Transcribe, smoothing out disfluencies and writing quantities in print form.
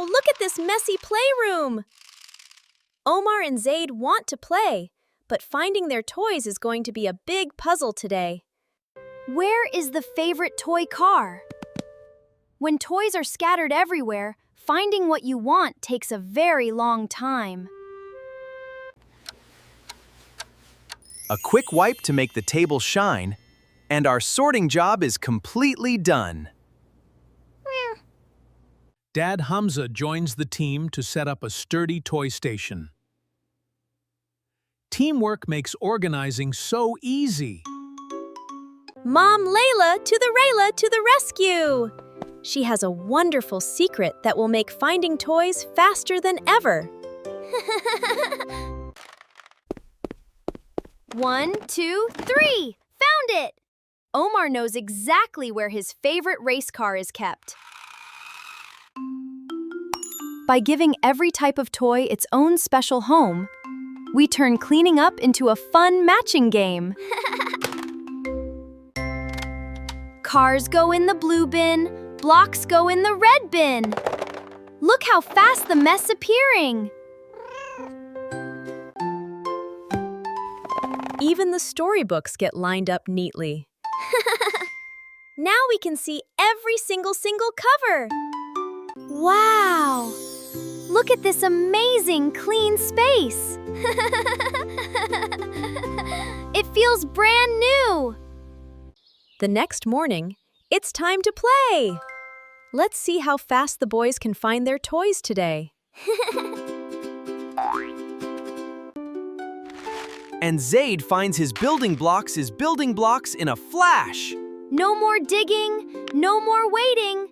look at this messy playroom! Omar and Zaid want to play, but finding their toys is going to be a big puzzle today. Where is the favorite toy car? When toys are scattered everywhere, finding what you want takes a very long time. A quick wipe to make the table shine, and our sorting job is completely done. Dad Hamza joins the team to set up a sturdy toy station. Teamwork makes organizing so easy. Mom Layla to the rescue! She has a wonderful secret that will make finding toys faster than ever. 1, 2, 3! Found it! Omar knows exactly where his favorite race car is kept. By giving every type of toy its own special home, we turn cleaning up into a fun matching game. Cars go in the blue bin, blocks go in the red bin. Look how fast the mess appearing. Even the storybooks get lined up neatly. Now we can see every single cover. Wow! Look at this amazing clean space. It feels brand new. The next morning, it's time to play. Let's see how fast the boys can find their toys today. And Zaid finds his building blocks in a flash. No more digging, no more waiting.